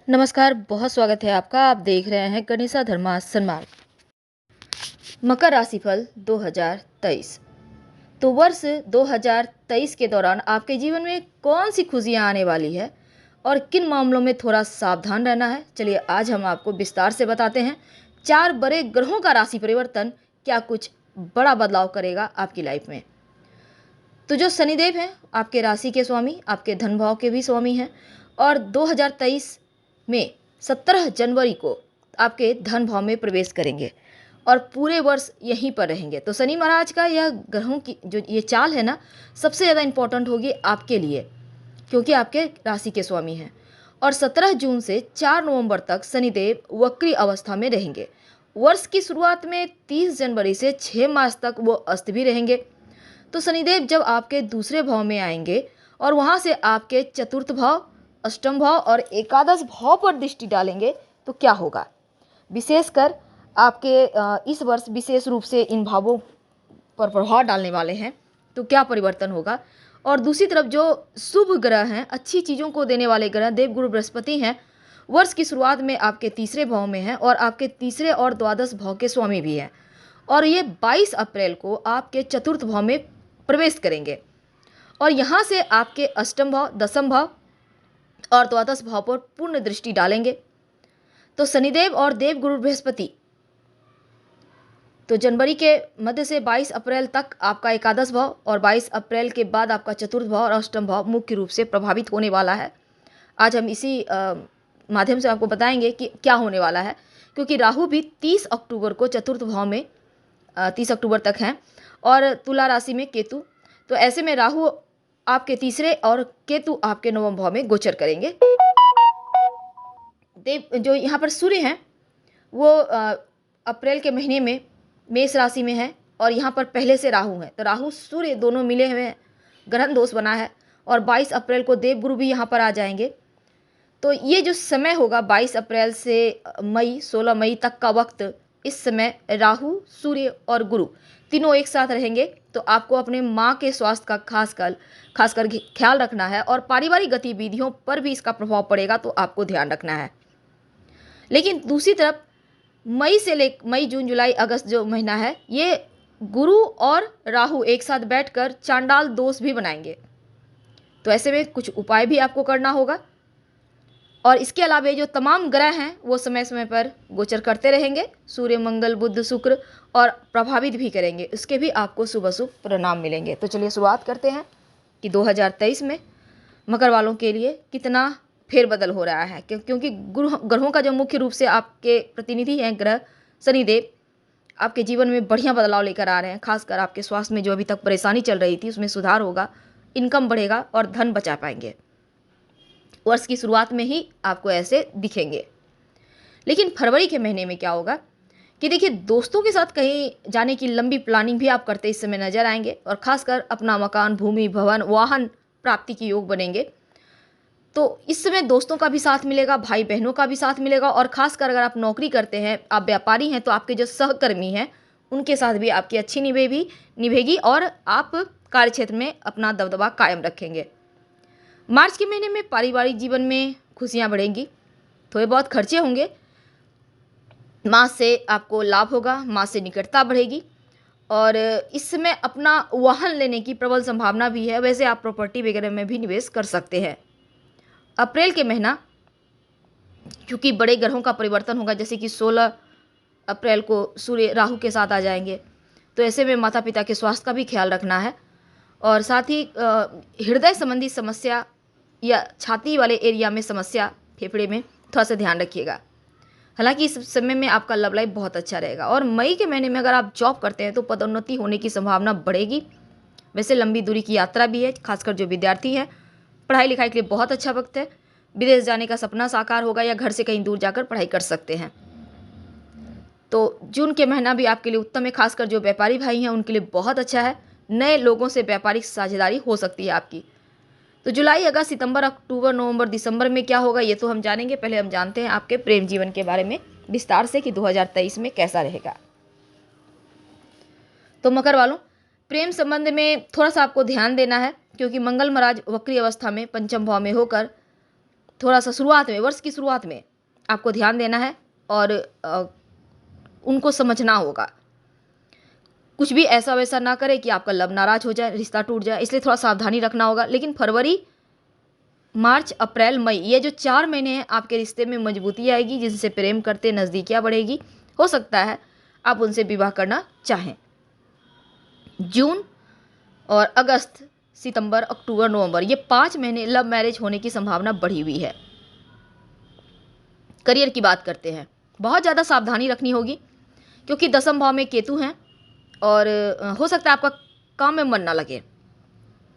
नमस्कार, बहुत स्वागत है आपका। आप देख रहे हैं गणेशा धर्मा सन्मार्ग। मकर राशिफल 2023। तो वर्ष 2023 के दौरान आपके जीवन में कौन सी खुशियां आने वाली है और किन मामलों में थोड़ा सावधान रहना है, चलिए आज हम आपको विस्तार से बताते हैं। 4 बड़े ग्रहों का राशि परिवर्तन क्या कुछ बड़ा बदलाव करेगा आपकी लाइफ में। तो जो शनिदेव हैं आपके राशि के स्वामी, आपके धन भाव के भी स्वामी हैं और 2023 में 17 जनवरी को आपके धन भाव में प्रवेश करेंगे और पूरे वर्ष यहीं पर रहेंगे। तो शनि महाराज का यह ग्रहों की जो ये चाल है ना, सबसे ज़्यादा इम्पोर्टेंट होगी आपके लिए, क्योंकि आपके राशि के स्वामी हैं। और 17 जून से 4 नवंबर तक शनिदेव वक्री अवस्था में रहेंगे। वर्ष की शुरुआत में 30 जनवरी से 6 मार्च तक वो अस्त भी रहेंगे। तो शनिदेव जब आपके दूसरे भाव में आएंगे और वहाँ से आपके चतुर्थ भाव, अष्टम भाव और एकादश भाव पर दृष्टि डालेंगे तो क्या होगा। विशेषकर आपके इस वर्ष विशेष रूप से इन भावों पर प्रभाव डालने वाले हैं, तो क्या परिवर्तन होगा। और दूसरी तरफ जो शुभ ग्रह हैं, अच्छी चीज़ों को देने वाले ग्रह देवगुरु बृहस्पति हैं, वर्ष की शुरुआत में आपके तीसरे भाव में हैं और आपके तीसरे और द्वादश भाव के स्वामी भी हैं। और ये 22 अप्रैल को आपके चतुर्थ भाव में प्रवेश करेंगे और यहाँ से आपके अष्टम भाव, दसम भाव और द्वादश भाव पर पूर्ण दृष्टि डालेंगे। तो शनिदेव और देवगुरु बृहस्पति तो जनवरी के मध्य से 22 अप्रैल तक आपका एकादश भाव और 22 अप्रैल के बाद आपका चतुर्थ भाव और अष्टम भाव मुख्य रूप से प्रभावित होने वाला है। आज हम इसी माध्यम से आपको बताएंगे कि क्या होने वाला है, क्योंकि राहु भी 30 अक्टूबर को चतुर्थ भाव में 30 अक्टूबर तक हैं और तुला राशि में केतु। तो ऐसे में राहु आपके तीसरे और केतु आपके नवम भाव में गोचर करेंगे। देव जो यहाँ पर सूर्य हैं वो अप्रैल के महीने में मेष राशि में है और यहाँ पर पहले से राहु है। तो राहु सूर्य दोनों मिले हुए हैं, ग्रहण दोष बना है और 22 अप्रैल को देवगुरु भी यहाँ पर आ जाएंगे। तो ये जो समय होगा 22 अप्रैल से 16 मई तक का वक्त, इस समय राहु, सूर्य और गुरु तीनों एक साथ रहेंगे। तो आपको अपने माँ के स्वास्थ्य का खासकर ख्याल रखना है और पारिवारिक गतिविधियों पर भी इसका प्रभाव पड़ेगा, तो आपको ध्यान रखना है। लेकिन दूसरी तरफ मई, जून, जुलाई, अगस्त जो महीना है, ये गुरु और राहु एक साथ बैठकर चांडाल दोष भी बनाएंगे। तो ऐसे में कुछ उपाय भी आपको करना होगा और इसके अलावा जो तमाम ग्रह हैं वो समय समय पर गोचर करते रहेंगे, सूर्य, मंगल, बुध, शुक्र, और प्रभावित भी करेंगे। इसके भी आपको शुभ अशुभ परिणाम मिलेंगे। तो चलिए शुरुआत करते हैं कि 2023 में मकर वालों के लिए कितना फेरबदल हो रहा है, क्योंकि ग्रहों का जो मुख्य रूप से आपके प्रतिनिधि हैं ग्रह शनिदेव, आपके जीवन में बढ़िया बदलाव लेकर आ रहे हैं। खासकर आपके स्वास्थ्य में जो अभी तक परेशानी चल रही थी उसमें सुधार होगा, इनकम बढ़ेगा और धन बचा पाएंगे। वर्ष की शुरुआत में ही आपको ऐसे दिखेंगे। लेकिन फरवरी के महीने में क्या होगा कि देखिए, दोस्तों के साथ कहीं जाने की लंबी प्लानिंग भी आप करते इस समय नजर आएंगे और खासकर अपना मकान, भूमि, भवन, वाहन प्राप्ति की योग बनेंगे। तो इस समय दोस्तों का भी साथ मिलेगा, भाई बहनों का भी साथ मिलेगा और खासकर अगर आप नौकरी करते हैं, आप व्यापारी हैं, तो आपके जो सहकर्मी हैं उनके साथ भी आपकी अच्छी निभेगी और आप कार्यक्षेत्र में अपना दबदबा कायम रखेंगे। मार्च के महीने में पारिवारिक जीवन में खुशियां बढ़ेंगी, थोड़े बहुत खर्चे होंगे, माँ से आपको लाभ होगा, माँ से निकटता बढ़ेगी और इस समय अपना वाहन लेने की प्रबल संभावना भी है। वैसे आप प्रॉपर्टी वगैरह में भी निवेश कर सकते हैं। अप्रैल के महीना क्योंकि बड़े ग्रहों का परिवर्तन होगा, जैसे कि 16 अप्रैल को सूर्य राहु के साथ आ जाएंगे, तो ऐसे में माता पिता के स्वास्थ्य का भी ख्याल रखना है और साथ ही हृदय संबंधी समस्या या छाती वाले एरिया में समस्या, फेफड़े में थोड़ा सा ध्यान रखिएगा। हालांकि इस समय में आपका लव लाइफ बहुत अच्छा रहेगा और मई के महीने में अगर आप जॉब करते हैं तो पदोन्नति होने की संभावना बढ़ेगी। वैसे लंबी दूरी की यात्रा भी है, खासकर जो विद्यार्थी हैं, पढ़ाई लिखाई के लिए बहुत अच्छा वक्त है। विदेश जाने का सपना साकार होगा या घर से कहीं दूर जाकर पढ़ाई कर सकते हैं। तो जून के महीना भी आपके लिए उत्तम है, खासकर जो व्यापारी भाई हैं उनके लिए बहुत अच्छा है। नए लोगों से व्यापारिक साझेदारी हो सकती है आपकी। तो जुलाई, अगस्त, सितंबर, अक्टूबर, नवंबर, दिसंबर में क्या होगा ये तो हम जानेंगे। पहले हम जानते हैं आपके प्रेम जीवन के बारे में विस्तार से कि 2023 में कैसा रहेगा। तो मकर वालों, प्रेम संबंध में थोड़ा सा आपको ध्यान देना है, क्योंकि मंगल महाराज वक्री अवस्था में पंचम भाव में होकर थोड़ा सा शुरुआत में, वर्ष की शुरुआत में आपको ध्यान देना है और उनको समझना होगा। कुछ भी ऐसा वैसा ना करे कि आपका लब नाराज हो जाए, रिश्ता टूट जाए, इसलिए थोड़ा सावधानी रखना होगा। लेकिन फरवरी, मार्च, अप्रैल, मई, ये जो 4 महीने हैं आपके रिश्ते में मजबूती आएगी, जिनसे प्रेम करते नज़दीकियाँ बढ़ेगी। हो सकता है आप उनसे विवाह करना चाहें। जून और अगस्त, सितंबर, अक्टूबर, नवंबर, ये 5 महीने लव मैरिज होने की संभावना बढ़ी हुई है। करियर की बात करते हैं, बहुत ज़्यादा सावधानी रखनी होगी क्योंकि 10वें भाव में केतु हैं और हो सकता है आपका काम में मन ना लगे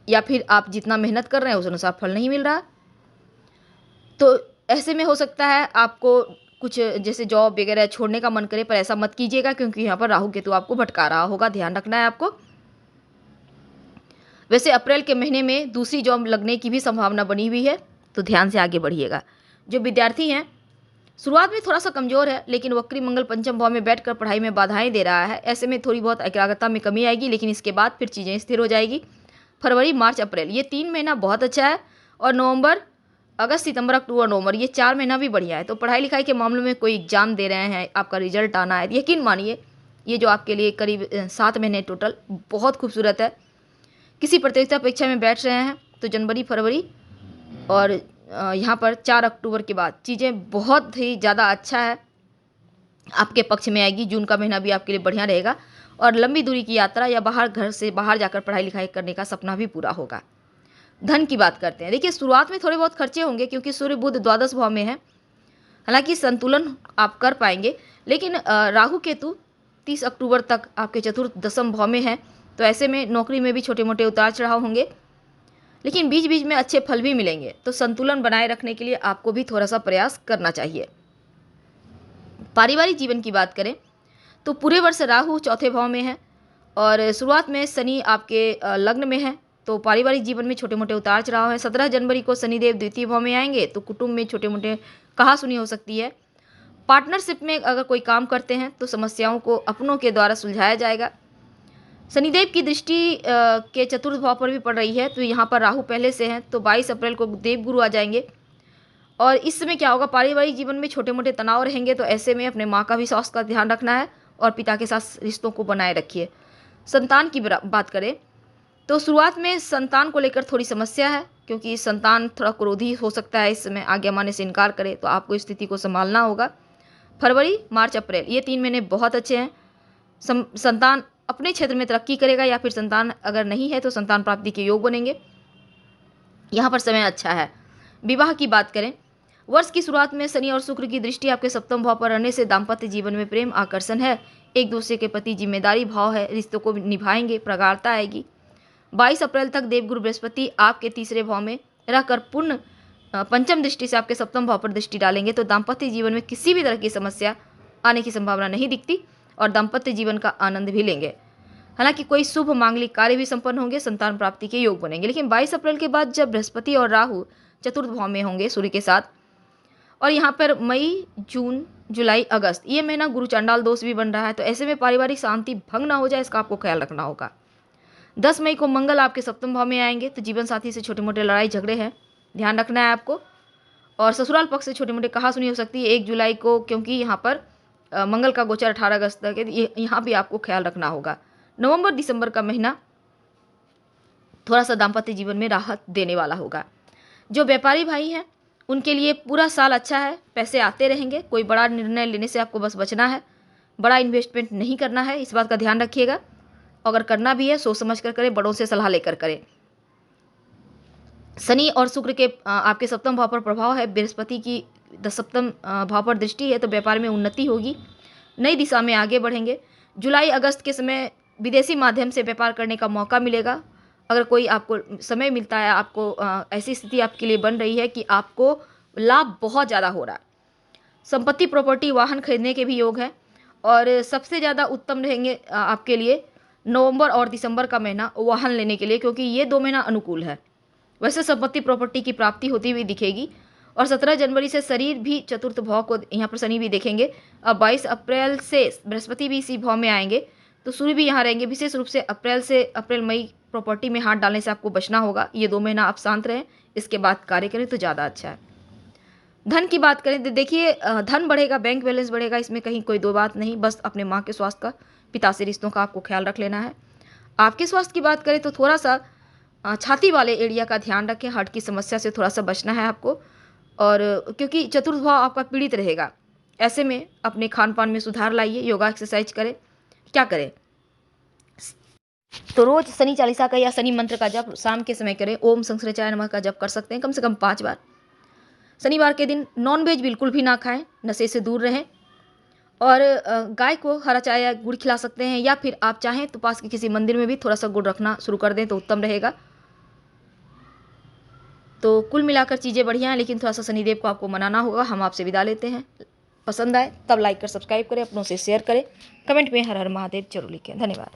या फिर आप जितना मेहनत कर रहे हैं उस अनुसार फल नहीं मिल रहा। तो ऐसे में हो सकता है आपको कुछ जैसे जॉब वगैरह छोड़ने का मन करे, पर ऐसा मत कीजिएगा क्योंकि यहाँ पर राहु केतु आपको भटका रहा होगा, ध्यान रखना है आपको। वैसे अप्रैल के महीने में दूसरी जॉब लगने की भी संभावना बनी हुई है, तो ध्यान से आगे बढ़िएगा। जो विद्यार्थी हैं, शुरुआत में थोड़ा सा कमज़ोर है, लेकिन वक्री मंगल पंचम भाव में बैठकर पढ़ाई में बाधाएं दे रहा है। ऐसे में थोड़ी बहुत एकाग्रता में कमी आएगी, लेकिन इसके बाद फिर चीज़ें स्थिर हो जाएगी। फरवरी, मार्च, अप्रैल, ये 3 महीना बहुत अच्छा है और नवंबर, अगस्त, सितंबर, अक्टूबर, नवंबर, ये 4 महीना भी बढ़िया है। तो पढ़ाई लिखाई के मामलों में कोई एग्जाम दे रहे हैं, आपका रिजल्ट आना है, यकीन मानिए ये जो आपके लिए करीब 7 महीने टोटल बहुत खूबसूरत है। किसी प्रतियोगिता परीक्षा में बैठ रहे हैं तो जनवरी, फरवरी और यहाँ पर 4 अक्टूबर के बाद चीज़ें बहुत ही ज़्यादा अच्छा है, आपके पक्ष में आएगी। जून का महीना भी आपके लिए बढ़िया रहेगा और लंबी दूरी की यात्रा या बाहर, घर से बाहर जाकर पढ़ाई लिखाई करने का सपना भी पूरा होगा। धन की बात करते हैं। देखिए, शुरुआत में थोड़े बहुत खर्चे होंगे क्योंकि सूर्य बुध द्वादश भाव में है, हालांकि संतुलन आप कर पाएंगे। लेकिन राहु केतु 30 अक्टूबर तक आपके चतुर्थ दशम भाव में है, तो ऐसे में नौकरी में भी छोटे मोटे उतार चढ़ाव होंगे, लेकिन बीच बीच में अच्छे फल भी मिलेंगे। तो संतुलन बनाए रखने के लिए आपको भी थोड़ा सा प्रयास करना चाहिए। पारिवारिक जीवन की बात करें तो पूरे वर्ष राहु चौथे भाव में है और शुरुआत में शनि आपके लग्न में है, तो पारिवारिक जीवन में छोटे मोटे उतार चढ़ाव है। 17 जनवरी को शनिदेव द्वितीय भाव में आएंगे, तो कुटुंब में छोटे मोटे कहासुनी हो सकती है। पार्टनरशिप में अगर कोई काम करते हैं तो समस्याओं को अपनों के द्वारा सुलझाया जाएगा। शनिदेव की दृष्टि के चतुर्थ भाव पर भी पड़ रही है, तो यहाँ पर राहु पहले से हैं, तो 22 अप्रैल को देवगुरु आ जाएंगे और इस समय क्या होगा, पारिवारिक जीवन में छोटे मोटे तनाव रहेंगे। तो ऐसे में अपने माँ का भी स्वास्थ्य का ध्यान रखना है और पिता के साथ रिश्तों को बनाए रखिए। संतान की बात करें तो शुरुआत में संतान को लेकर थोड़ी समस्या है क्योंकि संतान थोड़ा क्रोधी हो सकता है, इस समय आज्ञा मानने से इनकार करे, तो आपको स्थिति को संभालना होगा। फरवरी, मार्च, अप्रैल, ये 3 महीने बहुत अच्छे हैं। संतान अपने क्षेत्र में तरक्की करेगा या फिर संतान अगर नहीं है तो संतान प्राप्ति के योग बनेंगे, यहाँ पर समय अच्छा है। विवाह की बात करें, वर्ष की शुरुआत में शनि और शुक्र की दृष्टि आपके सप्तम भाव पर रहने से दाम्पत्य जीवन में प्रेम, आकर्षण है, एक दूसरे के प्रति जिम्मेदारी भाव है, रिश्तों को निभाएंगे, प्रगाढ़ता आएगी। 22 अप्रैल तक देवगुरु बृहस्पति आपके तीसरे भाव में रहकर पूर्ण पंचम दृष्टि से आपके सप्तम भाव पर दृष्टि डालेंगे, तो दाम्पत्य जीवन में किसी भी तरह की समस्या आने की संभावना नहीं दिखती और दाम्पत्य जीवन का आनंद भी लेंगे। हालांकि कोई शुभ मांगलिक कार्य भी संपन्न होंगे, संतान प्राप्ति के योग बनेंगे। लेकिन 22 अप्रैल के बाद जब बृहस्पति और राहु चतुर्थ भाव में होंगे सूर्य के साथ, और यहाँ पर मई, जून, जुलाई, अगस्त, ये महीना गुरु चांडाल दोष भी बन रहा है, तो ऐसे में पारिवारिक शांति भंग ना हो जाए, इसका आपको ख्याल रखना होगा। 10 मई को मंगल आपके सप्तम भाव में आएंगे, तो जीवन साथी से छोटे मोटे लड़ाई झगड़े हैं, ध्यान रखना है आपको। और ससुराल पक्ष से छोटे मोटे कहासुनी हो सकती है 1 जुलाई को, क्योंकि यहाँ पर मंगल का गोचर 18 अगस्त तक है, यहाँ भी आपको ख्याल रखना होगा। नवंबर, दिसंबर का महीना थोड़ा सा दाम्पत्य जीवन में राहत देने वाला होगा। जो व्यापारी भाई हैं उनके लिए पूरा साल अच्छा है, पैसे आते रहेंगे। कोई बड़ा निर्णय लेने से आपको बस बचना है, बड़ा इन्वेस्टमेंट नहीं करना है, इस बात का ध्यान रखिएगा। अगर करना भी है सोच समझ कर करें, बड़ों से सलाह लेकर करें। शनि और शुक्र के आपके सप्तम भाव पर प्रभाव है, बृहस्पति की सप्तम भाव पर दृष्टि है, तो व्यापार में उन्नति होगी, नई दिशा में आगे बढ़ेंगे। जुलाई अगस्त के समय विदेशी माध्यम से व्यापार करने का मौका मिलेगा। अगर कोई आपको समय मिलता है, आपको ऐसी स्थिति आपके लिए बन रही है कि आपको लाभ बहुत ज़्यादा हो रहा है, संपत्ति, प्रॉपर्टी, वाहन खरीदने के भी योग हैं। और सबसे ज़्यादा उत्तम रहेंगे आपके लिए नवंबर और दिसंबर का महीना वाहन लेने के लिए, क्योंकि ये 2 महीना अनुकूल है। वैसे संपत्ति, प्रॉपर्टी की प्राप्ति होती हुई दिखेगी। और 17 जनवरी से शरीर भी चतुर्थ भाव को यहाँ पर शनि भी देखेंगे। अब 22 अप्रैल से बृहस्पति भी इसी भाव में आएंगे, तो सूर्य भी यहाँ रहेंगे। विशेष रूप से अप्रैल मई प्रॉपर्टी में हाथ डालने से आपको बचना होगा। ये 2 महीना आप शांत रहें, इसके बाद कार्य करें तो ज़्यादा अच्छा है। धन की बात करें तो देखिए धन बढ़ेगा, बैंक बैलेंस बढ़ेगा, इसमें कहीं कोई दो बात नहीं। बस अपने माँ के स्वास्थ्य का, पिता से रिश्तों का आपको ख्याल रख लेना है। आपके स्वास्थ्य की बात करें तो थोड़ा सा छाती वाले एरिया का ध्यान रखें, हार्ट की समस्या से थोड़ा सा बचना है आपको। और क्योंकि चतुर्थ भाव आपका पीड़ित रहेगा, ऐसे में अपने खान पान में सुधार लाइए, योगा एक्सरसाइज करें। क्या करें तो रोज शनि चालीसा का या शनि मंत्र का जप शाम के समय करें। ओम संसृचाय नमः का जप कर सकते हैं कम से कम 5 बार। शनिवार के दिन नॉनवेज बिल्कुल भी ना खाएं, नशे से दूर रहें। और गाय को हरा चाय या गुड़ खिला सकते हैं, या फिर आप चाहें तो पास के किसी मंदिर में भी थोड़ा सा गुड़ रखना शुरू कर दें तो उत्तम रहेगा। तो कुल मिलाकर चीज़ें बढ़िया हैं, लेकिन थोड़ा सा शनिदेव को आपको मनाना होगा। हम आपसे विदा लेते हैं। पसंद आए तब लाइक कर सब्सक्राइब करें, अपनों से शेयर करें, कमेंट में हर हर महादेव जरूर लिखें। धन्यवाद।